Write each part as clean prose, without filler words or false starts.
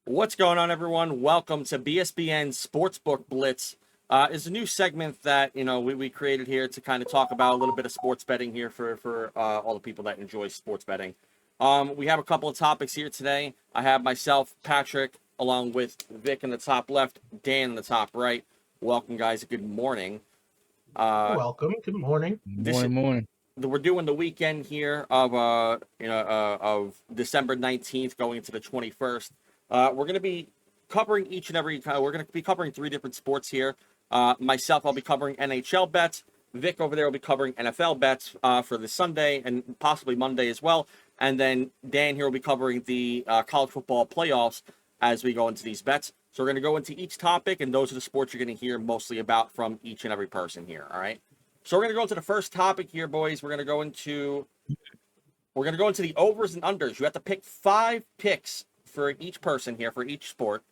What's going on, everyone? Welcome to BSBN Sportsbook Blitz. It's a new segment that we created here to kind of talk about a little bit of sports betting here for all the people that enjoy sports betting. We have a couple of topics here today. I have myself, Patrick, along with Vic in the top left, Dan in the top right. Welcome, guys. Good morning. Welcome. Good morning. This Morning. we're doing the weekend here of of December 19th going into the 21st. We're going to be covering each and every we're going to be covering three different sports here. Myself, I'll be covering NHL bets. Vic over there will be covering NFL bets for the Sunday and possibly Monday as well. And then Dan here will be covering the college football playoffs as we go into these bets. So we're going to go into each topic, and those are the sports you're going to hear mostly about from each and every person here. All right. So we're going to go into the first topic here, boys. We're going to go into the overs and unders. You have to pick 5 picks for each person here, for each sport.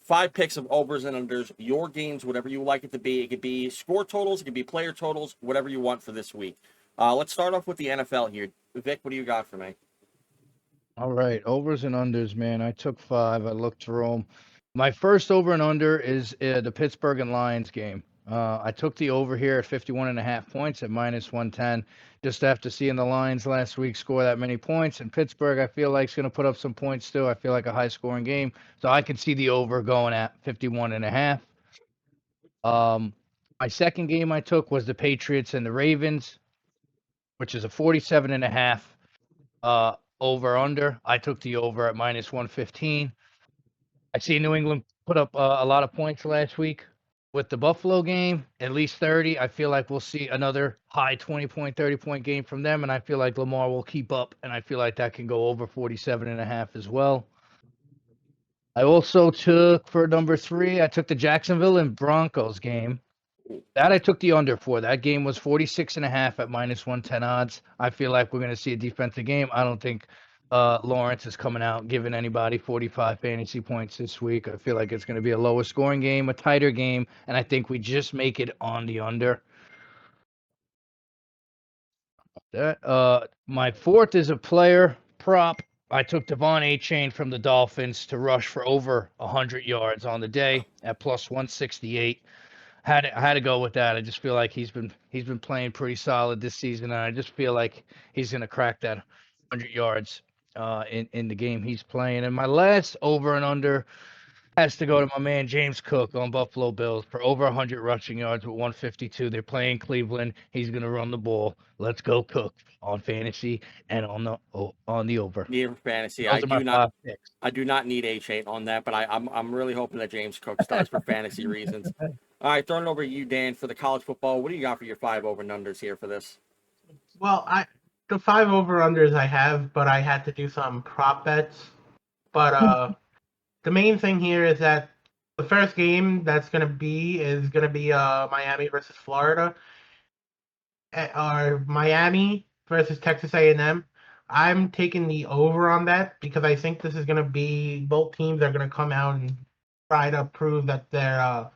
5 picks of overs and unders, your games, whatever you like it to be. It could be score totals, it could be player totals, whatever you want for this week. Let's start off with the NFL here. Vic, what do you got for me? All right, overs and unders, man. I took 5. I looked through them. My first over and under is the Pittsburgh and Lions game. I took the over here at 51.5 points at -110. Just after seeing the Lions last week score that many points, and Pittsburgh, I feel like is going to put up some points too. I feel like a high-scoring game, so I can see the over going at 51.5. My second game I took was the Patriots and the Ravens, which is a 47.5. Over under. I took the over at -115. I see New England put up a lot of points last week with the Buffalo game, at least 30. I feel like we'll see another high 20-point, 30-point game from them, and I feel like Lamar will keep up, and I feel like that can go over 47.5 as well. I also took, for number 3, I took the Jacksonville and Broncos game. That I took the under for. That game was 46.5 at -110 odds. I feel like we're going to see a defensive game. I don't think Lawrence is coming out giving anybody 45 fantasy points this week. I feel like it's going to be a lower scoring game, a tighter game, and I think we just make it on the under. My fourth is a player prop. I took Devon Achane from the Dolphins to rush for over 100 yards on the day at +168. I had to go with that. I just feel like he's been playing pretty solid this season, and I just feel like he's going to crack that 100 yards in the game he's playing. And my last over and under has to go to my man James Cook on Buffalo Bills for over 100 rushing yards with 152. They're playing Cleveland. He's going to run the ball. Let's go Cook on fantasy and on the over. Yeah, fantasy. Those are my 5 picks. I do not need H8 on that, but I'm really hoping that James Cook starts for fantasy reasons. All right, throwing it over to you, Dan, for the college football. What do you got for your 5 over and unders here for this? Well, the 5 over unders I have, but I had to do some prop bets. But the main thing here is that the first game is gonna be Miami versus Florida, or Miami versus Texas A&M. I'm taking the over on that because I think this is gonna be, both teams are gonna come out and try to prove that they're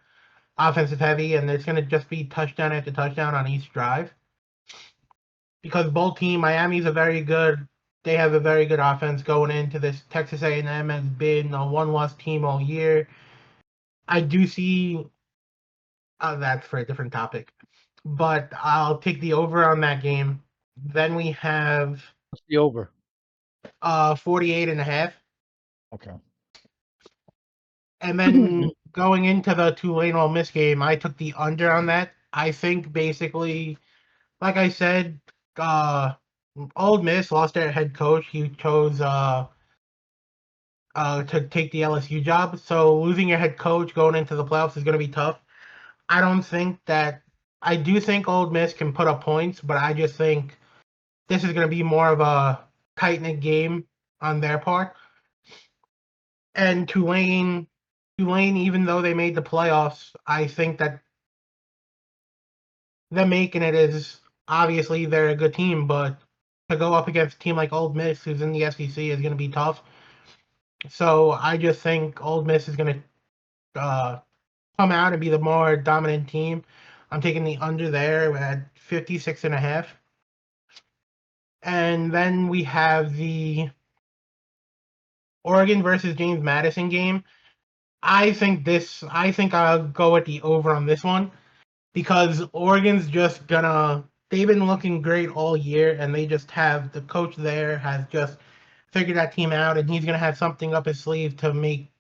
offensive heavy, and there's going to just be touchdown after touchdown on each drive. Because both teams, Miami's they have a very good offense going into this. Texas A&M has been a one-loss team all year. I do see, that's for a different topic, but I'll take the over on that game. Then we have What's the over? 48.5. Okay. And then going into the Tulane Ole Miss game, I took the under on that. I think basically, like I said, Ole Miss lost their head coach. He chose to take the LSU job. So losing your head coach going into the playoffs is going to be tough. I do think Ole Miss can put up points, but I just think this is going to be more of a tight-knit game on their part. And Tulane, even though they made the playoffs, I think that them making it is, obviously they're a good team, but to go up against a team like Ole Miss, who's in the SEC, is going to be tough. So I just think Ole Miss is going to come out and be the more dominant team. I'm taking the under there at 56.5. And then we have the Oregon versus James Madison game. I think I'll go with the over on this one because Oregon's just gonna. They've been looking great all year, and they just have the coach there has just figured that team out, and he's gonna have something up his sleeve to make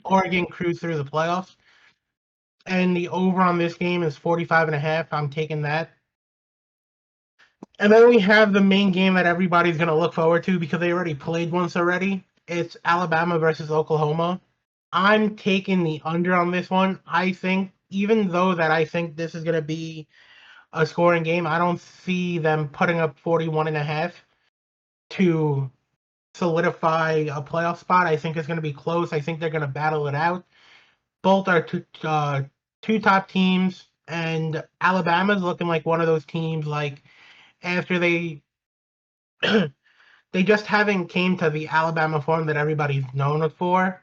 Oregon cruise through the playoffs. And the over on this game is 45.5. I'm taking that. And then we have the main game that everybody's gonna look forward to because they already played once already. It's Alabama versus Oklahoma. I'm taking the under on this one. I think, even though that I think this is going to be a scoring game, I don't see them putting up 41.5 to solidify a playoff spot. I think it's going to be close. I think they're going to battle it out. Both are two top teams, and Alabama's looking like one of those teams like after they they just haven't came to the Alabama form that everybody's known it for.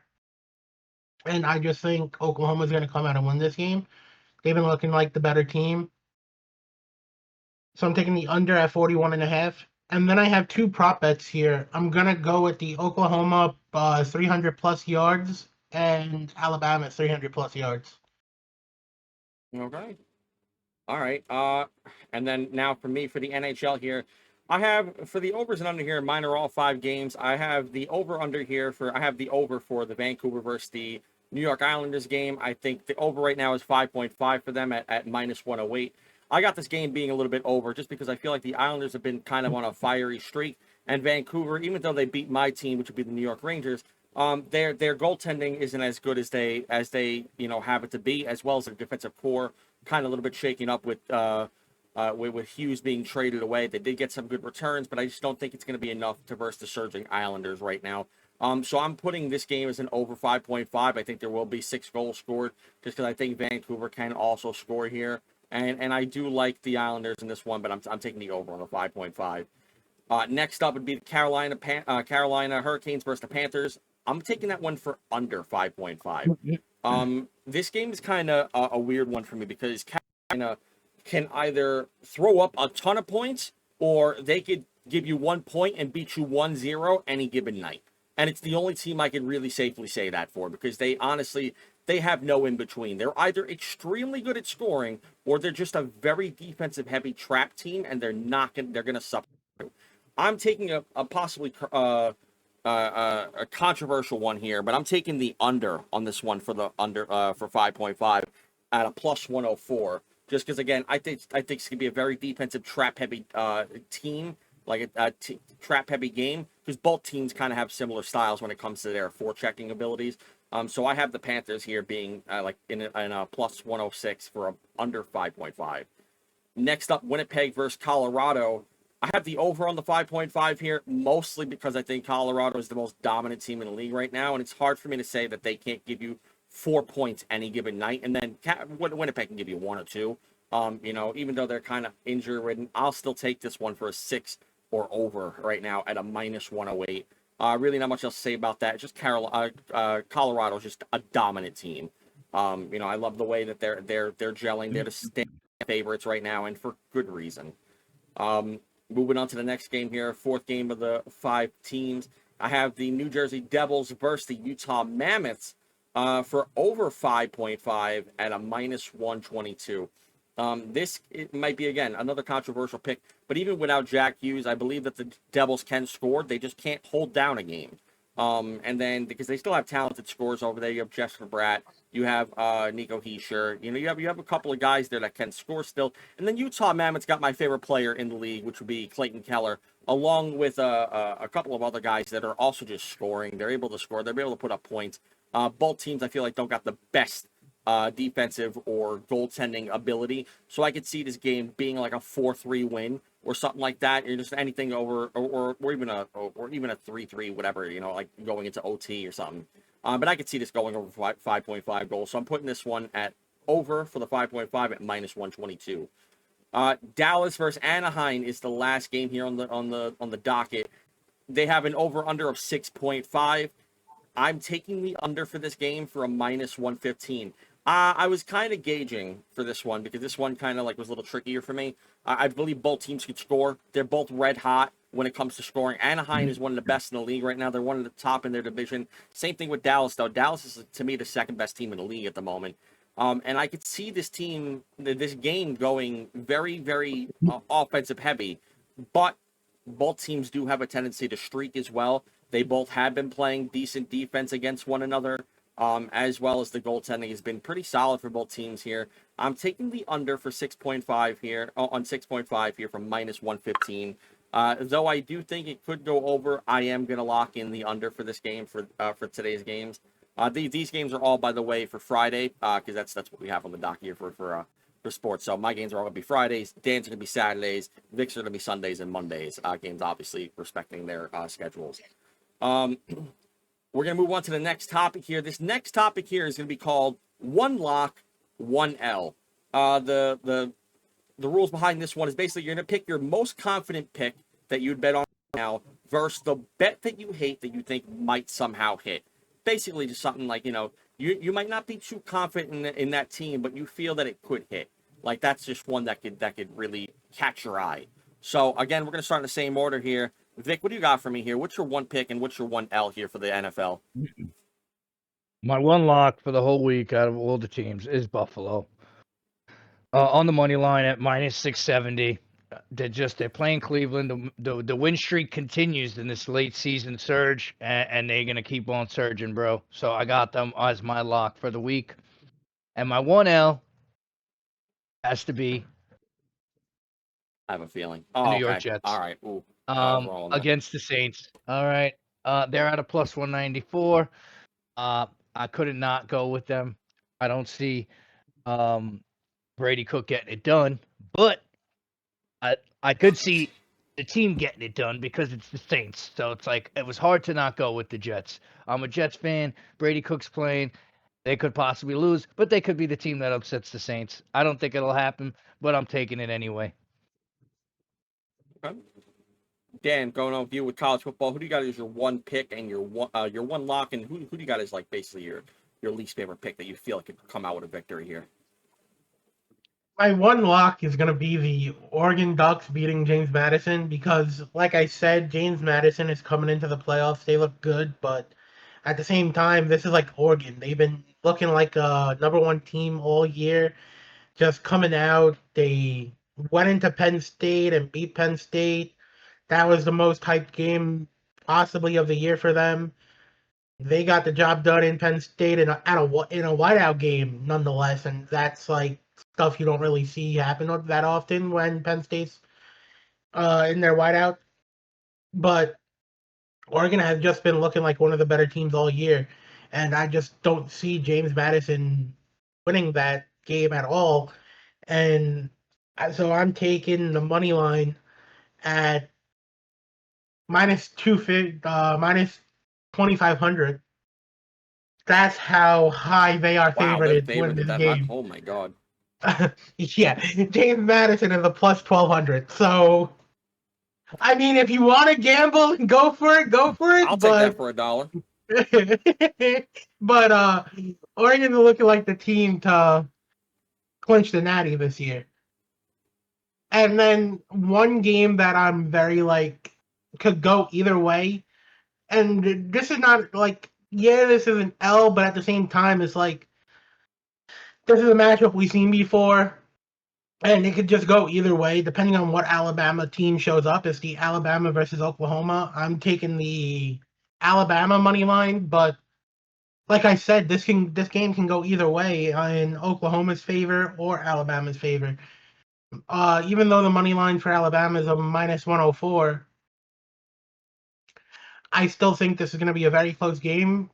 And I just think Oklahoma's going to come out and win this game. They've been looking like the better team. So I'm taking the under at 41.5. And then I have two prop bets here. I'm going to go with the Oklahoma 300 plus yards and Alabama 300 plus yards. Okay. All right. And then now for me, for the NHL here, I have for the overs and under here, mine are all 5 games. I have the over under here I have the over for the Vancouver versus the New York Islanders game. I think the over right now is 5.5 for them at minus 108. I got this game being a little bit over just because I feel like the Islanders have been kind of on a fiery streak, and Vancouver, even though they beat my team, which would be the New York Rangers, their goaltending isn't as good as they have it to be, as well as their defensive core kind of a little bit shaken up with Hughes being traded away. They did get some good returns, but I just don't think it's going to be enough to verse the surging Islanders right now. So I'm putting this game as an over 5.5. I think there will be 6 goals scored just because I think Vancouver can also score here. And I do like the Islanders in this one, but I'm taking the over on the 5.5. Next up would be the Carolina Hurricanes versus the Panthers. I'm taking that one for under 5.5. This game is kind of a weird one for me because Carolina can either throw up a ton of points or they could give you 1 point and beat you 1-0 any given night. And it's the only team I can really safely say that for because they have no in between. They're either extremely good at scoring or they're just a very defensive heavy trap team and they're going to suffer. I'm taking a possibly a controversial one here, but I'm taking the under on this one for the under for 5.5 at a plus 104. Just because, again, I think it's gonna be a very defensive trap heavy team, like a trap heavy game, because both teams kind of have similar styles when it comes to their forechecking abilities. So I have the Panthers here being like in a plus 106 for a under 5.5. Next up, Winnipeg versus Colorado. I have the over on the 5.5 here, mostly because I think Colorado is the most dominant team in the league right now, and it's hard for me to say that they can't give you 4 points any given night, and then Winnipeg can give you 1 or 2. Even though they're kind of injury-ridden, I'll still take this one for a 6 or over right now at a minus 108. Really not much else to say about that. Just Colorado is just a dominant team. I love the way that they're gelling. They're the state favorites right now, and for good reason. Moving on to the next game here, 4th game of the 5 teams. I have the New Jersey Devils versus the Utah Mammoths for over 5.5 at a minus 122. It might be, again, another controversial pick, but even without Jack Hughes, I believe that the Devils can score. They just can't hold down a game. And then because they still have talented scorers over there, you have Jesper Bratt, you have Nico Hischier, you have a couple of guys there that can score still. And then Utah Mammoths got my favorite player in the league, which would be Clayton Keller, along with a couple of other guys that are also just scoring. They're able to score. They're able to put up points. Both teams, I feel like, don't got the best defensive or goaltending ability. So I could see this game being like a 4-3 win or something like that. Or just anything over or even a 3-3, whatever, like going into OT or something. But I could see this going over 5.5 goals. So I'm putting this one at over for the 5.5 at minus 122. Dallas versus Anaheim is the last game here on the docket. They have an over under of 6.5. I'm taking the under for this game for a minus 115. I was kind of gauging for this one because this one kind of like was a little trickier for me. I believe both teams could score. They're both red hot. when it comes to scoring. Anaheim is one of the best in the league right now. They're one of the top in their division. Same thing with Dallas, though. Dallas is, to me, the second best team in the league at the moment. And I could see this game going very, very offensive heavy. But both teams do have a tendency to streak as well. They both have been playing decent defense against one another, as well as the goaltending has been pretty solid for both teams here. I'm taking the under for 6.5 here, on 6.5 here from minus 115. Though I do think it could go over, I am going to lock in the under for this game for today's games. These games are all, by the way, for Friday, because that's what we have on the dock here for sports. So my games are all going to be Fridays. Dan's going to be Saturdays. Vic's are going to be Sundays and Mondays. Games obviously respecting their schedules. We're going to move on to the next topic here. This next topic here is going to be called One Lock, One L. The rules behind this one is basically you're going to pick your most confident pick that you'd bet on now versus the bet that you hate that you think might somehow hit. Basically just something like, you might not be too confident in that team, but you feel that it could hit. Like, that's just one that could really catch your eye. So, again, we're going to start in the same order here. Vic, what do you got for me here? What's your one pick and what's your one L here for the NFL? My one lock for the whole week out of all the teams is Buffalo. On the money line at minus 670. They're playing Cleveland. The win streak continues in this late season surge, and they're gonna keep on surging, bro. So I got them as my lock for the week, and my 1L has to be I have a feeling. the New York Jets. All right. Ooh, against the Saints. All right. They're at a plus 194. I couldn't not go with them. I don't see Brady Cook getting it done, but I could see the team getting it done because it's the Saints. So it's like it was hard to not go with the Jets. I'm a Jets fan. Brady Cook's playing. They could possibly lose, but they could be the team that upsets the Saints. I don't think it'll happen, but I'm taking it anyway. Okay. Dan, going on with you with college football, who do you got as your one pick and your one lock, and who do you got as like basically your least favorite pick that you feel like could come out with a victory here? My one lock is going to be the Oregon Ducks beating James Madison because, like I said, James Madison is coming into the playoffs. They look good, but at the same time, this is like Oregon. They've been looking like a number one team all year, just coming out. They went into Penn State and beat Penn State. That was the most hyped game possibly of the year for them. They got the job done in Penn State in a whiteout game, nonetheless, and that's like stuff you don't really see happen that often when Penn State's in their whiteout. But Oregon has just been looking like one of the better teams all year, and I just don't see James Madison winning that game at all. And so I'm taking the money line at minus 2,500. That's how high they are favored to win this game. Oh my god. Yeah, James Madison is a plus 1,200. So, I mean, if you want to gamble and go for it, go for it. I'll take that for $1. But Oregon's looking like the team to clinch the Natty this year. And then one game that I'm very could go either way. And this is not this is an L, but at the same time, it's like this is a matchup we've seen before, and it could just go either way depending on what Alabama team shows up. It's the Alabama versus Oklahoma. I'm taking the Alabama money line, but like I said, this game can go either way in Oklahoma's favor or Alabama's favor. Even though the money line for Alabama is a minus 104, I still think this is going to be a very close game,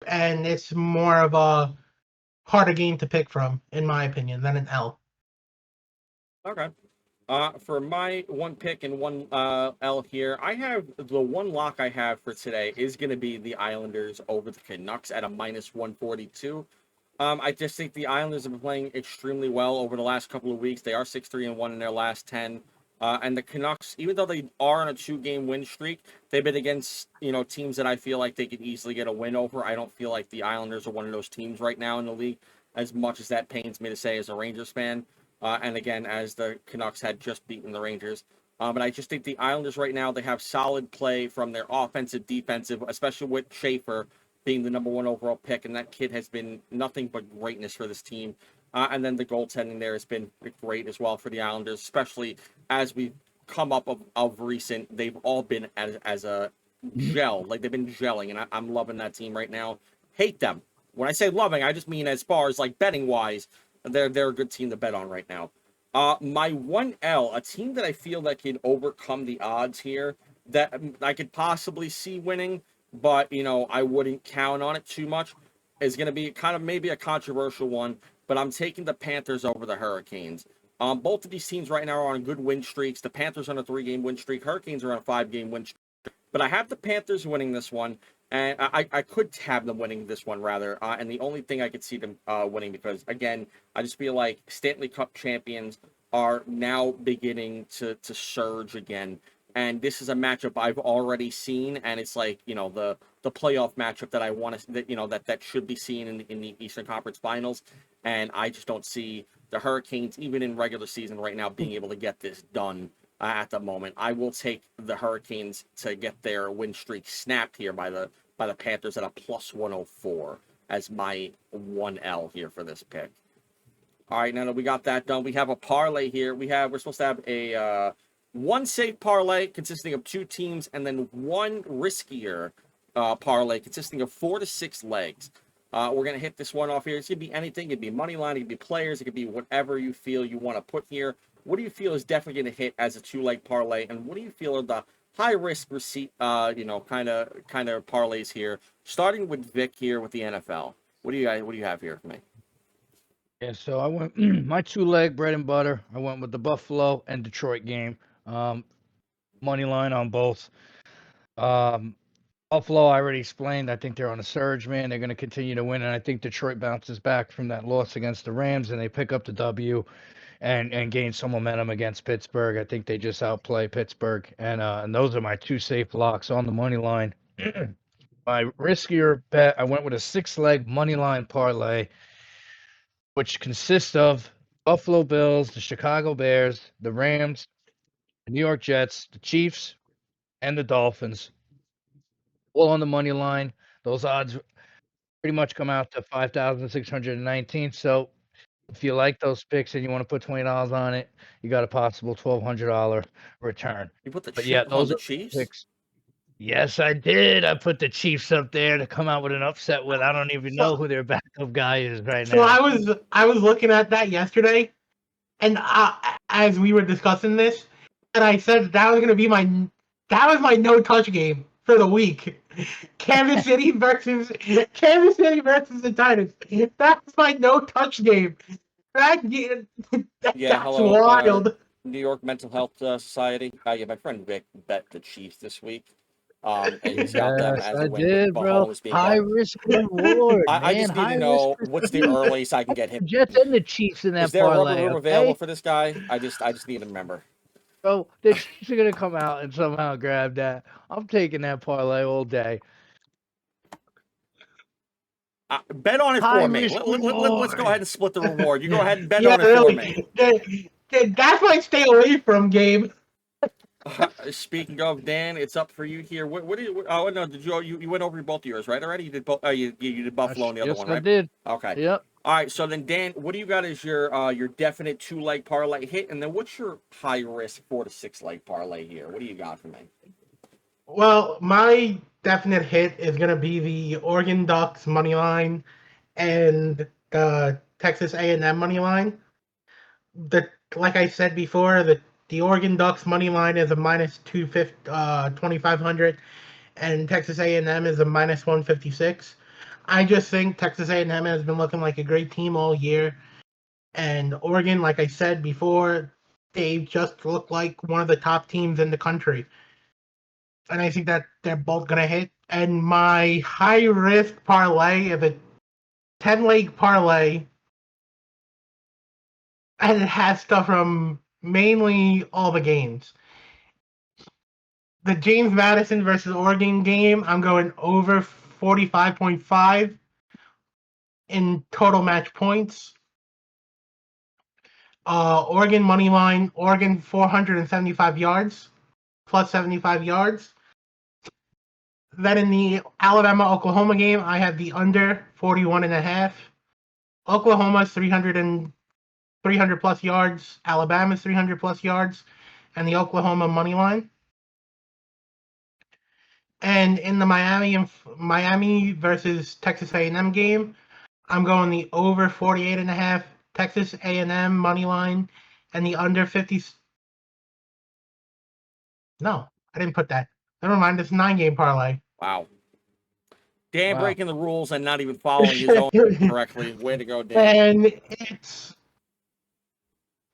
and it's more of a harder game to pick from, in my opinion, than an L. Okay. For my one pick and one L here, I have the one lock I have for today is going to be the Islanders over the Canucks at a minus 142. I just think the Islanders have been playing extremely well over the last couple of weeks. They are 6-3-1 in their last 10. And the Canucks, even though they are on a 2-game win streak, they've been against, teams that I feel like they could easily get a win over. I don't feel like the Islanders are one of those teams right now in the league, as much as that pains me to say as a Rangers fan. And again, as the Canucks had just beaten the Rangers. But I just think the Islanders right now, they have solid play from their offensive, defensive, especially with Schaefer being the number 1 overall pick. And that kid has been nothing but greatness for this team. And then the goaltending there has been great as well for the Islanders, especially as we come up of recent. They've all been as a gel, like they've been gelling. And I'm loving that team right now. Hate them. When I say loving, I just mean as far as like betting wise, they're a good team to bet on right now. My 1L, a team that I feel that can overcome the odds here, that I could possibly see winning, but, I wouldn't count on it too much, is going to be kind of maybe a controversial one, but I'm taking the Panthers over the Hurricanes. Both of these teams right now are on good win streaks. The Panthers on a 3-game win streak. Hurricanes are on a 5-game win streak. But I have the Panthers winning this one, and I could have them winning this one, rather. And the only thing I could see them winning, because, again, I just feel like Stanley Cup champions are now beginning to surge again. And this is a matchup I've already seen, and it's like, the playoff matchup that I want to, that should be seen in the Eastern Conference Finals. And I just don't see the Hurricanes, even in regular season right now, being able to get this done at the moment. I will take the Hurricanes to get their win streak snapped here by the Panthers at a plus 104 as my 1L here for this pick. All right, now that we got that done, we have a parlay here. We're supposed to have a one safe parlay consisting of 2 teams, and then one riskier parlay consisting of 4 to 6 legs. We're going to hit this one off here. It's going to be anything. It could be money line. It could be players. It could be whatever you feel you want to put here. What do you feel is definitely going to hit as a 2-leg parlay? And what do you feel are the high-risk receipt, kind of parlays here? Starting with Vic here with the NFL. What do you have here for me? Yeah, so I went my 2-leg bread and butter. I went with the Buffalo and Detroit game. Money line on both. Buffalo, I already explained. I think they're on a surge, man. They're going to continue to win, and I think Detroit bounces back from that loss against the Rams, and they pick up the W and gain some momentum against Pittsburgh. I think they just outplay Pittsburgh, and those are my 2 safe locks on the money line. My riskier bet, I went with a 6-leg money line parlay, which consists of Buffalo Bills, the Chicago Bears, the Rams, the New York Jets, the Chiefs, and the Dolphins. All on the money line. Those odds pretty much come out to 5,619. So if you like those picks and you want to put $20 on it, you got a possible $1,200 return. You put the But yeah, those on the are Chiefs? picks. Yes, I did. I put the Chiefs up there to come out with an upset with. I don't even know who their backup guy is right now. So I was looking at that yesterday, and as we were discussing this, and I said that was my no touch game for the week. Kansas City versus the Titans. That's my no touch game. That's Hello, wild. New York Mental Health Society. Yeah, my friend Vic bet the Chiefs this week. And he's got them Yes, as I a win did, with bro. Mahomes being High out. risk reward, I man. just need High to know risk what's the earliest I can get him. Jets and the Chiefs in that Is there a parlay, rubber room okay? available for this guy? I just need to remember. Bro, the Chiefs are gonna come out and somehow grab that. I'm taking that parlay all day. Bet on it High for me. risk Let's go reward. ahead and split the reward. You go ahead and bet Yeah, on it for me. That's my stay away from game. Speaking of, Dan, it's up for you here. What do you? Oh no, did you went over both of yours, right? Already, you did both. You did Buffalo and the other one, right? I did. Okay. Yep. All right. So then, Dan, what do you got as your definite 2-leg parlay hit, and then what's your high risk 4 to 6-leg parlay here? What do you got for me? Well, my definite hit is gonna be the Oregon Ducks money line and the Texas A&M money line. Like I said before, the Oregon Ducks money line is a minus 2,500, and Texas A&M is a minus 156. I just think Texas A&M has been looking like a great team all year, and Oregon, like I said before, they just look like one of the top teams in the country. And I think that they're both going to hit. And my high-risk parlay is a 10-leg parlay, and it has stuff from mainly all the games. The James Madison versus Oregon game, I'm going over 45.5 in total match points. Oregon money line, Oregon 475 yards, plus 75 yards. Then in the Alabama-Oklahoma game, I had the under 41.5. Oklahoma's 300 plus yards. Alabama's 300 plus yards, and the Oklahoma money line. And in the Miami versus Texas A&M game, I'm going the over 48.5 Texas A&M money line, and the under 50. No, I didn't put that. Never mind. It's 9-game parlay. Wow. Dan Wow. breaking the rules and not even following his own correctly. Way to go, Dan. And it's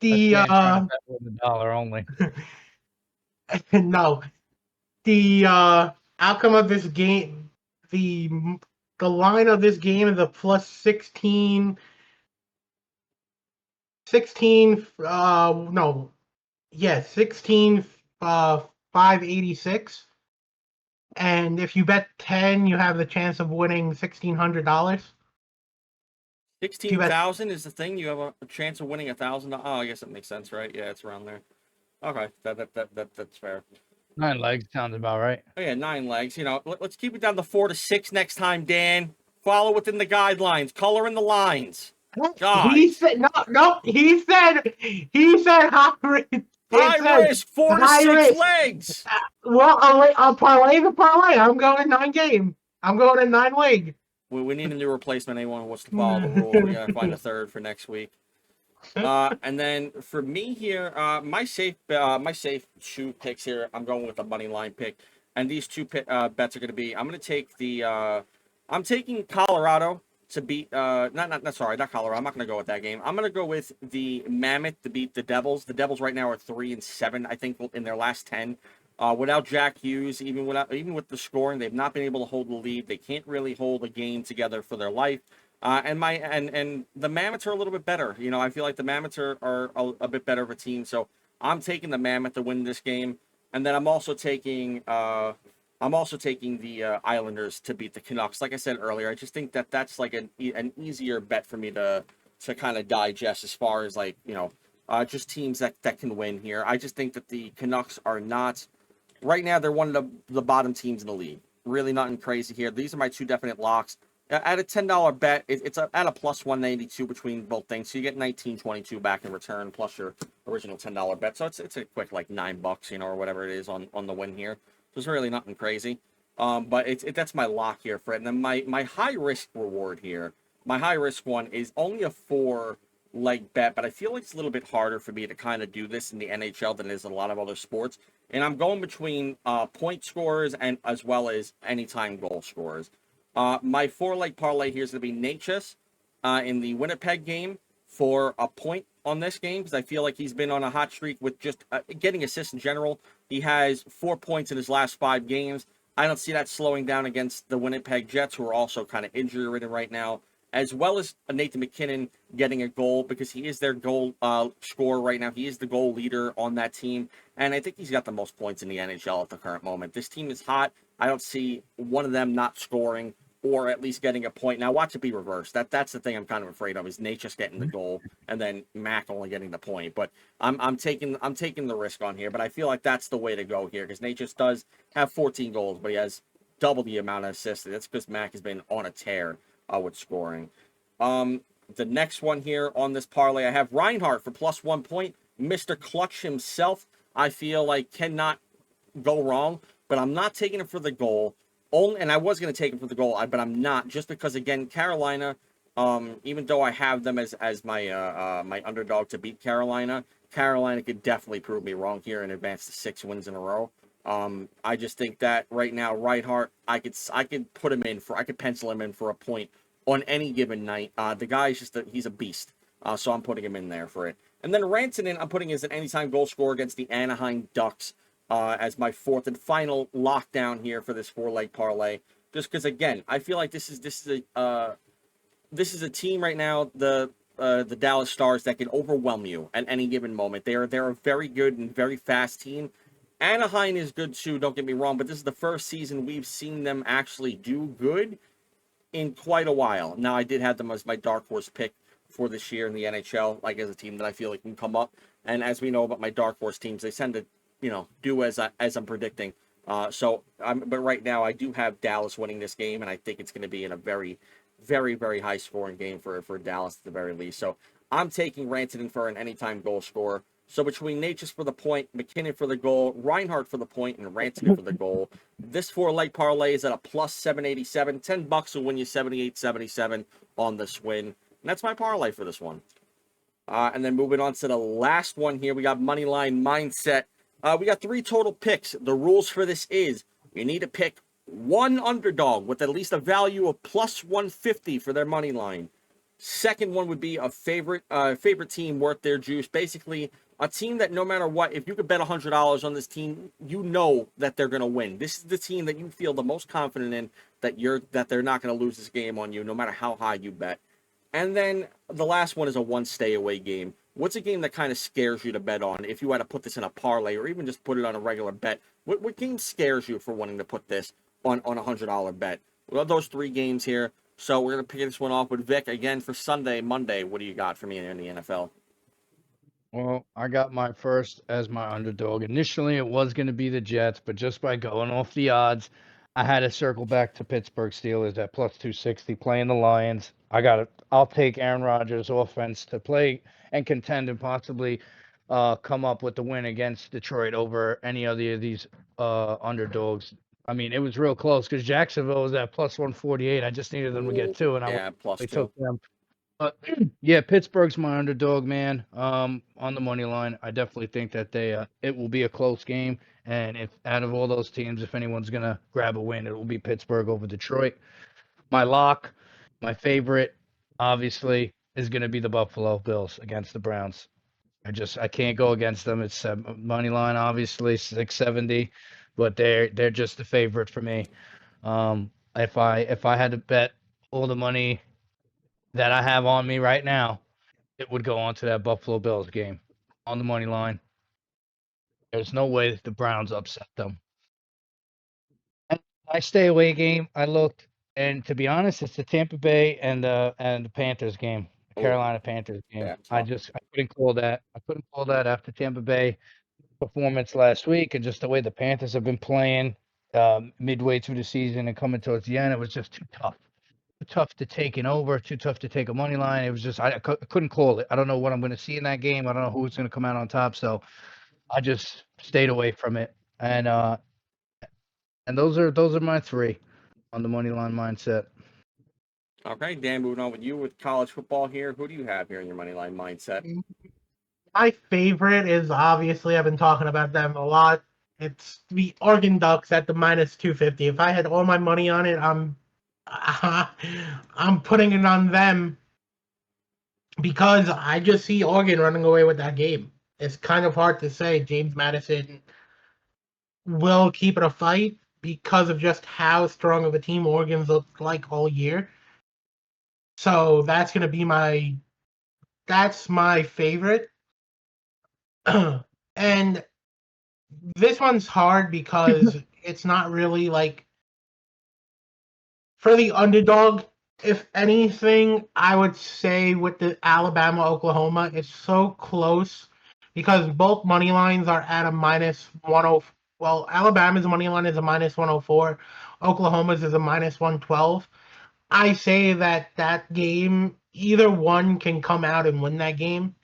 the Dan trying to bet with the dollar only. no, the outcome of this game, the line of this game is a plus 16 586. And if you bet 10, you have the chance of winning $1,600. 16,000 is the thing. You have a chance of winning $1,000. Oh, I guess that makes sense, right? Yeah, it's around there. Okay, that's fair. 9 legs sounds about right. Oh yeah, 9 legs. You know, let's keep it down to 4 to 6 next time, Dan. Follow within the guidelines. Color in the lines. God. He said no. He said high risk. High risk, 4 to 6 legs. Well, I'll parlay the parlay. I'm going 9-game. I'm going a 9-leg. We need a new replacement. Anyone who wants to follow the rules, we gotta find a third for next week. And then for me here, my safe shoe picks here. I'm going with the money line pick, and these two bets are going to be. I'm going to take the. I'm taking Colorado to beat. Not Colorado. I'm not going to go with that game. I'm going to go with the Mammoth to beat the Devils. The Devils right now are 3-7. I think in their last 10. Without Jack Hughes, even with the scoring, they've not been able to hold the lead. They can't really hold a game together for their life. And the Mammoths are a little bit better. You know, I feel like the Mammoths are a bit better of a team. So I'm taking the Mammoth to win this game, and then I'm also taking the Islanders to beat the Canucks. Like I said earlier, I just think that's like an easier bet for me to kind of digest as far as like just teams that can win here. I just think that the Canucks are not. Right now, they're one of the bottom teams in the league. Really nothing crazy here. These are my two definite locks. At a $10 bet, it's at a plus 192 between both things. So you get $19.22 back in return plus your original $10 bet. So it's a quick like $9, or whatever it is on the win here. So it's really nothing crazy. But that's my lock here for it. And then my high risk reward here, my high risk one is only a 4-leg bet, but I feel like it's a little bit harder for me to kind of do this in the NHL than it is in a lot of other sports. And I'm going between point scorers and as well as anytime goal scorers. My 4-leg parlay here is going to be Natchez in the Winnipeg game for a point on this game because I feel like he's been on a hot streak with just getting assists in general. He has 4 points in his last 5 games. I don't see that slowing down against the Winnipeg Jets, who are also kind of injury-ridden right now, as well as Nathan McKinnon getting a goal because he is their goal scorer right now. He is the goal leader on that team, and I think he's got the most points in the NHL at the current moment. This team is hot. I don't see one of them not scoring or at least getting a point. Now, watch it be reversed. That's the thing I'm kind of afraid of is Nate just getting the goal and then Mac only getting the point. But I'm taking the risk on here. But I feel like that's the way to go here because Nate just does have 14 goals, but he has double the amount of assists. That's because Mac has been on a tear with scoring. The next one here on this parlay, I have Reinhardt for plus 1 point. Mr. Clutch himself, I feel like cannot go wrong, but I'm not taking it for the goal. And I was going to take him for the goal, but I'm not, just because, again, Carolina, even though I have them as my my underdog to beat Carolina could definitely prove me wrong here and advance to 6 wins in a row. I just think that right now, Reinhardt, I could put him in I could pencil him in for a point on any given night. The guy is he's a beast, so I'm putting him in there for it. And then Rantanen, I'm putting as an anytime goal scorer against the Anaheim Ducks. As my 4th and final lockdown here for this 4-leg parlay, just because again I feel like this is a team right now, the Dallas Stars, that can overwhelm you at any given moment. They're a very good and very fast team. Anaheim is good too, don't get me wrong, but this is the first season we've seen them actually do good in quite a while. Now I did have them as my dark horse pick for this year in the NHL, like as a team that I feel like can come up. And as we know about my dark horse teams, they tend to, do as I'm predicting. But right now I do have Dallas winning this game, and I think it's going to be in a very, very, very high scoring game for Dallas at the very least. So I'm taking Rantanen for an anytime goal scorer. So between Natchez for the point, McKinnon for the goal, Reinhardt for the point, and Rantanen for the goal, this 4-leg parlay is at a plus 787. $10 will win you 78.77 on this win. And that's my parlay for this one. And then moving on to the last one here, we got Moneyline Mindset. We got 3 total picks. The rules for this is you need to pick one underdog with at least a value of plus 150 for their money line. Second one would be a favorite team worth their juice. Basically, a team that no matter what, if you could bet $100 on this team, you know that they're going to win. This is the team that you feel the most confident in that they're not going to lose this game on you, no matter how high you bet. And then the last one is a one stay away game. What's a game that kind of scares you to bet on if you had to put this in a parlay or even just put it on a regular bet? What game scares you for wanting to put this on a $100 bet? Well, those 3 games here. So we're going to pick this one off with Vic again for Sunday, Monday. What do you got for me in the NFL? Well, I got my first as my underdog. Initially, it was going to be the Jets, but just by going off the odds, I had to circle back to Pittsburgh Steelers at plus 260 playing the Lions. I'll take Aaron Rodgers' offense to play and contend and possibly come up with the win against Detroit over any other of these underdogs. I mean, it was real close because Jacksonville was at plus 148. I just needed them to get 2, and I plus 2. took them. Yeah, Pittsburgh's my underdog, man. On the money line, I definitely think that it will be a close game. And if out of all those teams, if anyone's gonna grab a win, it will be Pittsburgh over Detroit. My lock, my favorite, obviously, is gonna be the Buffalo Bills against the Browns. I can't go against them. It's money line, obviously 670, but they're just the favorite for me. If I had to bet all the money that I have on me right now, it would go on to that Buffalo Bills game on the money line. There's no way that the Browns upset them. And my stay away game, I looked, and to be honest, it's the Tampa Bay and the Panthers game, the Carolina Panthers game. Yeah, I couldn't call that. I couldn't call that after Tampa Bay performance last week, and just the way the Panthers have been playing midway through the season and coming towards the end. It was just too tough. Too tough to take an over, too tough to take a money line. It was just I couldn't call it. I don't know what I'm going to see in that game. I don't know who's going to come out on top. So I just stayed away from it. And those are my 3 on the money line mindset. Okay, Dan, moving on with you with college football here. Who do you have here in your money line mindset? My favorite is obviously, I've been talking about them a lot. It's the Oregon Ducks at the minus 250. If I had all my money on it, I'm putting it on them because I just see Oregon running away with that game. It's kind of hard to say James Madison will keep it a fight because of just how strong of a team Oregon's looked like all year. So that's my favorite. And this one's hard because it's not really like for the underdog. If anything, I would say with the Alabama-Oklahoma, it's so close because both money lines are at a minus 104. Well, Alabama's money line is a minus 104. Oklahoma's is a minus 112. I say that game, either one can come out and win that game.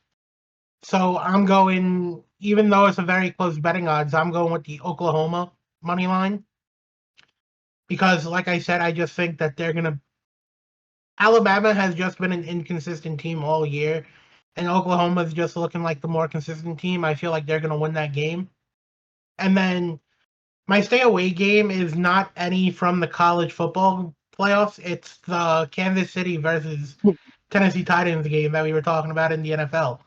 So I'm going, even though it's a very close betting odds, I'm going with the Oklahoma money line. Because, like I said, I just think that Alabama has just been an inconsistent team all year, and Oklahoma's just looking like the more consistent team. I feel like they're going to win that game. And then my stay away game is not any from the college football playoffs. It's the Kansas City versus Tennessee Titans game that we were talking about in the NFL,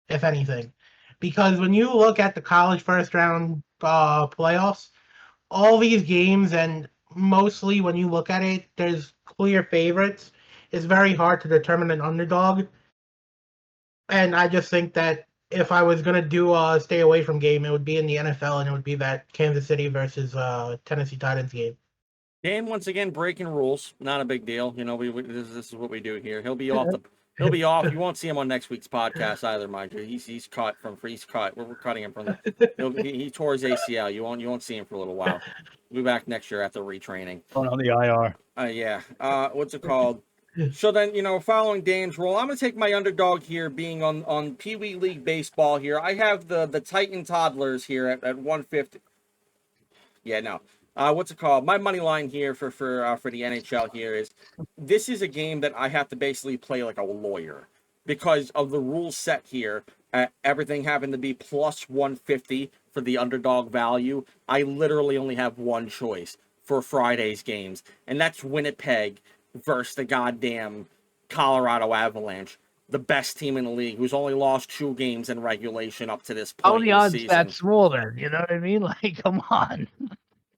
if anything. Because when you look at the college first round playoffs, all these games, and mostly when you look at it, there's clear favorites. It's very hard to determine an underdog. And I just think that if I was going to do a stay away from game, it would be in the NFL, and it would be that Kansas City versus Tennessee Titans game. Dan, once again, breaking rules. Not a big deal. This is what we do here. He'll be off He'll be off. You won't see him on next week's podcast either, mind you. He's cut. We're cutting him from the. He tore his ACL. You won't see him for a little while. We'll be back next year after retraining. Going on the IR. Yeah. What's it called? So then, following Dan's role, I'm gonna take my underdog here, being on Pee Wee League baseball here. I have the Titan Toddlers here at 150. Yeah, no. What's it called? My money line here for the NHL here is this is a game that I have to basically play like a lawyer because of the rules set here. Everything having to be plus 150 for the underdog value. I literally only have one choice for Friday's games, and that's Winnipeg versus the goddamn Colorado Avalanche, the best team in the league, who's only lost 2 games in regulation up to this point. How are the odds that small then? You know what I mean? Like, come on.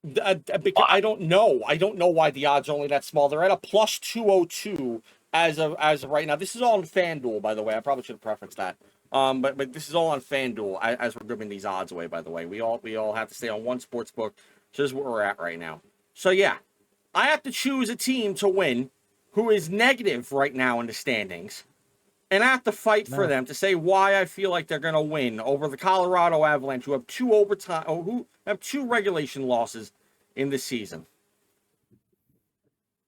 Because I don't know. I don't know why the odds are only that small. They're at a plus 202 as of right now. This is all on FanDuel, by the way. I probably should have preferenced that. But this is all on FanDuel as we're giving these odds away. By the way, we all have to stay on one sportsbook. So this is where we're at right now. So yeah, I have to choose a team to win who is negative right now in the standings, and I have to fight for them to say why I feel like they're going to win over the Colorado Avalanche, who have 2 regulation losses in this season.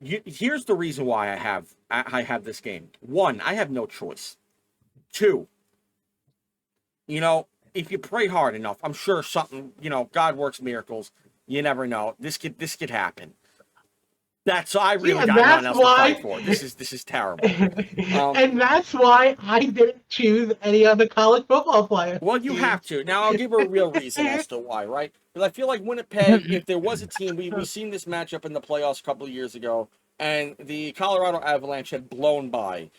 Here's the reason why I have this game. 1, I have no choice. 2, if you pray hard enough, I'm sure something, God works miracles. You never know. This could happen. I really got nothing else to fight for. This is terrible. And that's why I didn't choose any other college football player. Well, you have to. Now, I'll give her a real reason as to why, right? Because I feel like Winnipeg, if there was a team, we've seen this matchup in the playoffs a couple of years ago, and the Colorado Avalanche had blown by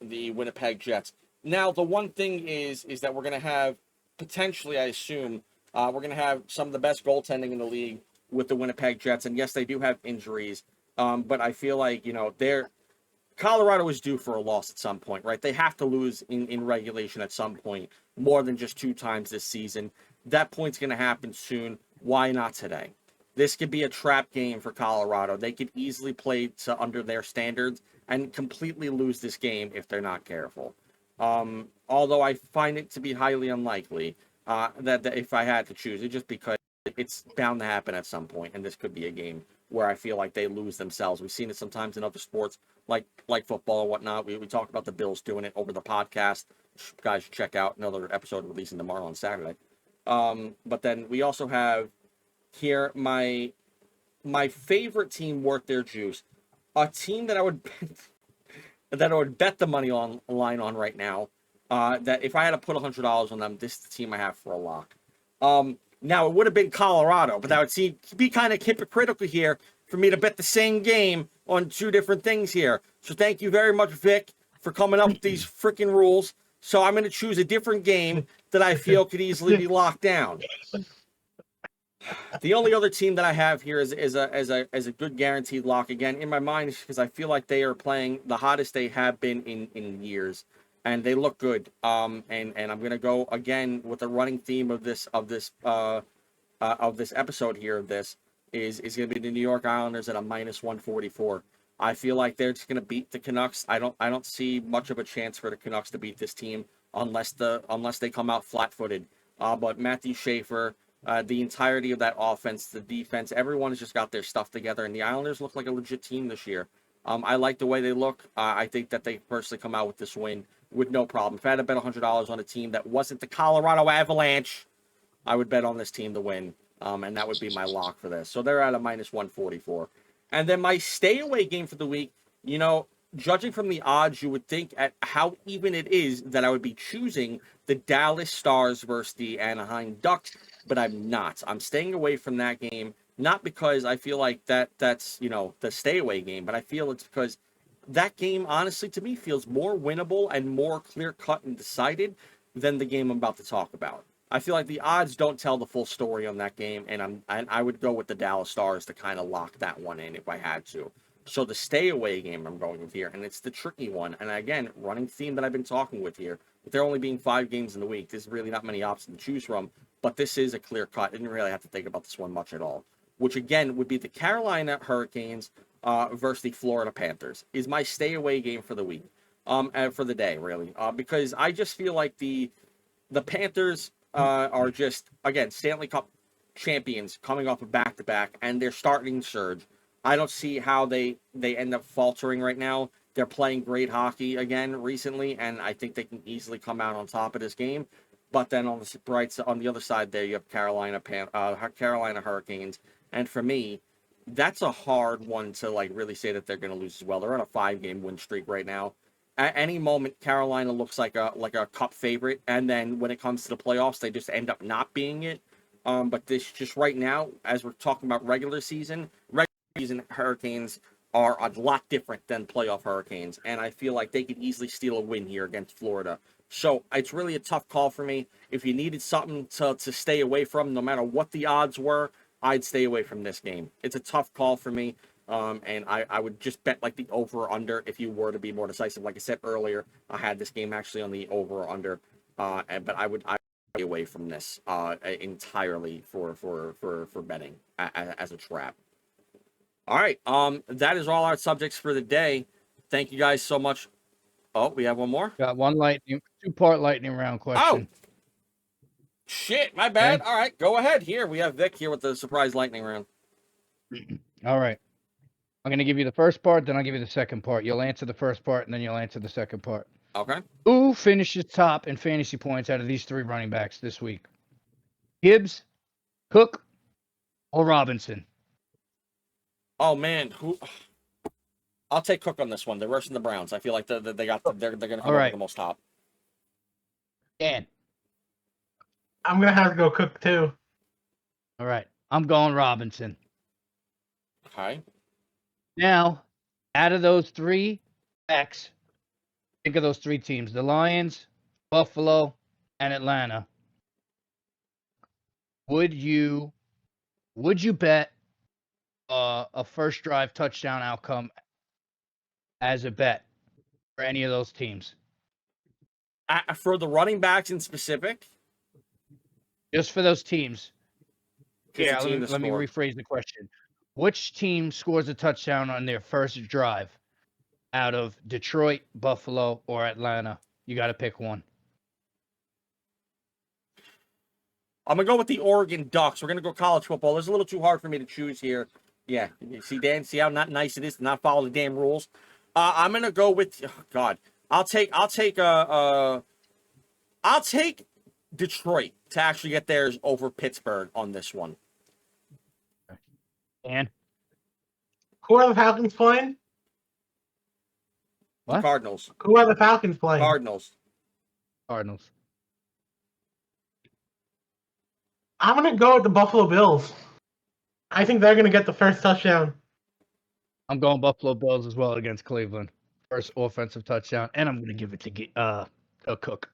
the Winnipeg Jets. Now, the one thing is that we're going to have, potentially, I assume, we're going to have some of the best goaltending in the league with the Winnipeg Jets. And yes, they do have injuries. But I feel like, Colorado is due for a loss at some point, right? They have to lose in regulation at some point, more than just 2 times this season. That point's going to happen soon. Why not today? This could be a trap game for Colorado. They could easily play to under their standards and completely lose this game if they're not careful. Although I find it to be highly unlikely that if I had to choose it, just because it's bound to happen at some point, and this could be a game where I feel like they lose themselves. We've seen it sometimes in other sports, like football and whatnot. We talked about the Bills doing it over the podcast. Guys should check out another episode releasing tomorrow on Saturday. But then we also have here my favorite team worth their juice, a team that I would bet the money line on right now. That if I had to put $100 on them, this is the team I have for a lock. Now, it would have been Colorado, but that would be kind of hypocritical here for me to bet the same game on 2 different things here. So thank you very much, Vic, for coming up with these freaking rules. So I'm going to choose a different game that I feel could easily be locked down. The only other team that I have here is a good guaranteed lock, again, in my mind, because I feel like they are playing the hottest they have been in years. And they look good. And I'm gonna go again with the running theme of this episode here. This is gonna be the New York Islanders at a minus 144. I feel like they're just gonna beat the Canucks. I don't see much of a chance for the Canucks to beat this team unless they come out flat-footed. But Matthew Schaefer, the entirety of that offense, the defense, everyone has just got their stuff together, and the Islanders look like a legit team this year. I like the way they look. I think that they personally come out with this win with no problem. If I had to bet $100 on a team that wasn't the Colorado Avalanche, I would bet on this team to win, and that would be my lock for this. So they're at a minus 144. And then my stay away game for the week, judging from the odds, you would think at how even it is that I would be choosing the Dallas Stars versus the Anaheim Ducks, but I'm not. I'm staying away from that game, not because I feel like that's the stay away game, but I feel it's because that game, honestly, to me, feels more winnable and more clear-cut and decided than the game I'm about to talk about. I feel like the odds don't tell the full story on that game, and I would go with the Dallas Stars to kind of lock that one in if I had to. So the stay away game I'm going with here, and it's the tricky one. And again, running theme that I've been talking with here, with there only being 5 games in the week, there's really not many options to choose from, but this is a clear cut. I didn't really have to think about this one much at all, which again would be the Carolina Hurricanes versus the Florida Panthers is my stay away game for the week. and for the day, really, because I just feel like the Panthers are just, again, Stanley Cup champions coming off a back-to-back, and they're starting to surge. I don't see how they end up faltering right now. They're playing great hockey again recently, and I think they can easily come out on top of this game. But then on the other side there, you have Carolina Hurricanes, and for me, that's a hard one to like really say that they're going to lose as well. They're on a 5-game win streak right now. At any moment, Carolina looks like a cup favorite, and then when it comes to the playoffs, they just end up not being it. But this just right now, as we're talking about regular season Hurricanes are a lot different than playoff Hurricanes, and I feel like they could easily steal a win here against Florida. So it's really a tough call for me. If you needed something to stay away from, no matter what the odds were, I'd stay away from this game. It's a tough call for me. And I would just bet like the over or under if you were to be more decisive. Like I said earlier, I had this game actually on the over or under, but I would stay away from this entirely for betting as a trap. All right, that is all our subjects for the day. Thank you guys so much. Oh, we have one more. Got one two-part lightning round question. Oh, shit, my bad. Okay. All right, go ahead. Here we have Vic here with the surprise lightning round. All right. I'm going to give you the first part, then I'll give you the second part. You'll answer the first part, and then you'll answer the second part. Okay. Who finishes top in fantasy points out of these 3 running backs this week? Gibbs, Cook, or Robinson? Oh man, I'll take Cook on this one. They're versing the Browns. I feel like they're going to come up with the most top. Dan. I'm gonna have to go Cook too. All right. I'm going Robinson. Okay. Now, out of those 3 backs, think of those 3 teams: the Lions, Buffalo, and Atlanta. Would you bet a first drive touchdown outcome as a bet for any of those teams? For the running backs in specific? Just for those teams. Yeah, Let me rephrase the question. Which team scores a touchdown on their first drive out of Detroit, Buffalo, or Atlanta? You got to pick one. I'm going to go with the Oregon Ducks. We're going to go college football. It's a little too hard for me to choose here. Yeah. You see, Dan, see how not nice it is to not follow the damn rules? I'm going to go with, oh, God. I'll take Detroit to actually get theirs over Pittsburgh on this one. And Who are the Falcons playing? The what? Cardinals. Who are the Falcons playing? Cardinals. I'm gonna go with the Buffalo Bills. I think they're gonna get the first touchdown. I'm going Buffalo Bills as well against Cleveland. First offensive touchdown, and I'm going to give it to Cook.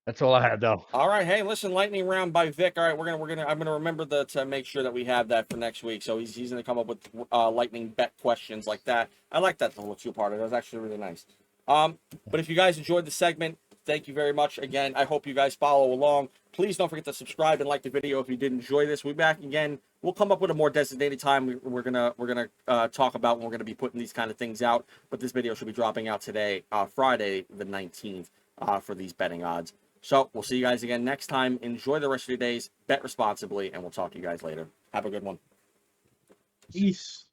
That's all I had, though. All right, hey, listen, lightning round by Vic. All right, I'm gonna remember to make sure that we have that for next week. So he's gonna come up with lightning bet questions like that. I like that little 2-parter. That was actually really nice. But if you guys enjoyed the segment, thank you very much. Again, I hope you guys follow along. Please don't forget to subscribe and like the video if you did enjoy this. We'll be back again. We'll come up with a more designated time. We're gonna talk about when we're gonna be putting these kind of things out. But this video should be dropping out today, Friday the 19th, for these betting odds. So we'll see you guys again next time. Enjoy the rest of your days. Bet responsibly, and we'll talk to you guys later. Have a good one. Peace.